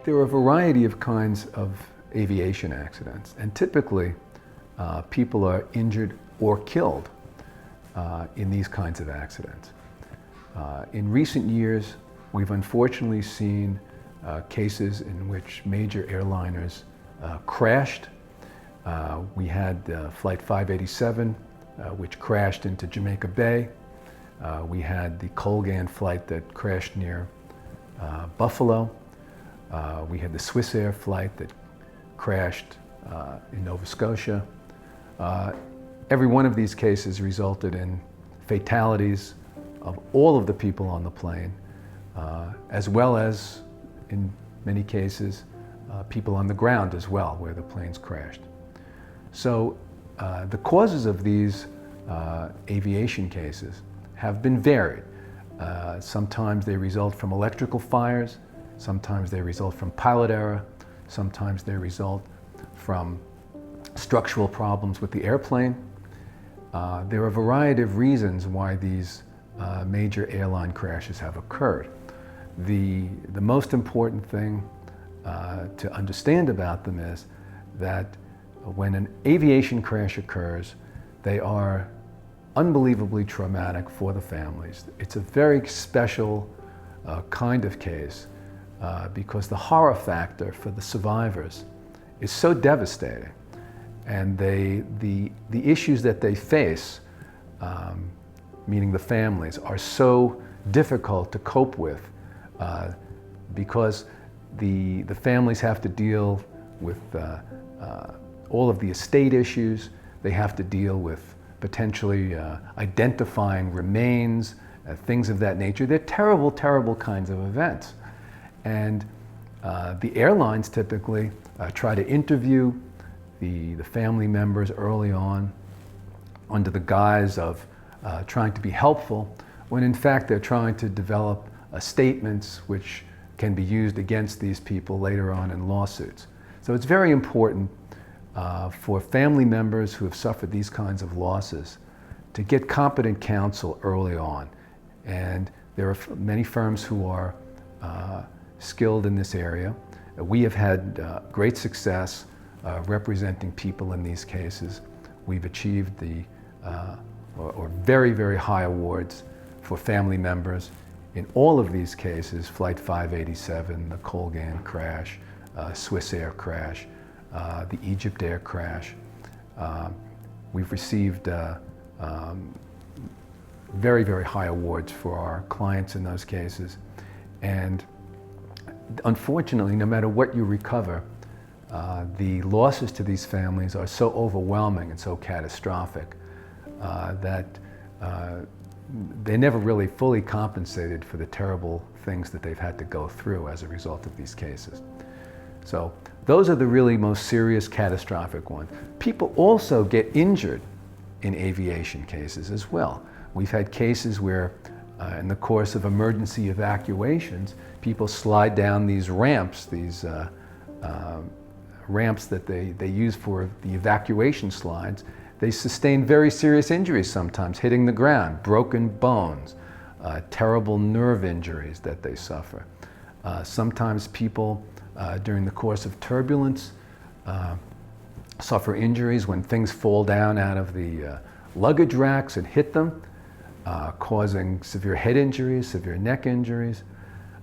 There are a variety of kinds of aviation accidents, and typically people are injured or killed in these kinds of accidents. In recent years, we've unfortunately seen cases in which major airliners crashed. We had Flight 587, which crashed into Jamaica Bay. We had the Colgan flight that crashed near Buffalo. We had the Swissair flight that crashed in Nova Scotia. Every one of these cases resulted in fatalities of all of the people on the plane, as well as, in many cases, people on the ground as well, where the planes crashed. So the causes of these aviation cases have been varied. Sometimes they result from electrical fires, sometimes they result from pilot error, sometimes they result from structural problems with the airplane. There are a variety of reasons why these major airline crashes have occurred. The most important thing to understand about them is that when an aviation crash occurs, they are unbelievably traumatic for the families. It's a very special kind of case because the horror factor for the survivors is so devastating, and the issues that they face, meaning the families, are so difficult to cope with because the families have to deal with all of the estate issues. They have to deal with potentially identifying remains, things of that nature. They're terrible, terrible kinds of events. And the airlines typically try to interview the family members early on under the guise of trying to be helpful, when in fact they're trying to develop statements which can be used against these people later on in lawsuits. So it's very important for family members who have suffered these kinds of losses to get competent counsel early on. And there are many firms who are skilled in this area. We have had great success representing people in these cases. We've achieved or very, very high awards for family members in all of these cases: Flight 587, the Colgan crash, Swissair crash, the Egypt Air crash. We've received very, very high awards for our clients in those cases. And unfortunately, no matter what you recover, the losses to these families are so overwhelming and so catastrophic that they never really fully compensated for the terrible things that they've had to go through as a result of these cases. So those are the really most serious, catastrophic ones. People also get injured in aviation cases as well. We've had cases where in the course of emergency evacuations, people slide down these ramps, ramps that they use for the evacuation slides. They sustain very serious injuries sometimes, hitting the ground, broken bones, terrible nerve injuries that they suffer. Sometimes people during the course of turbulence suffer injuries when things fall down out of the luggage racks and hit them, causing severe head injuries, severe neck injuries.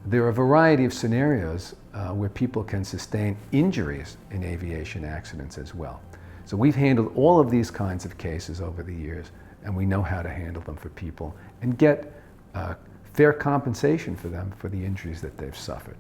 There are a variety of scenarios where people can sustain injuries in aviation accidents as well. So we've handled all of these kinds of cases over the years, and we know how to handle them for people and get fair compensation for them for the injuries that they've suffered.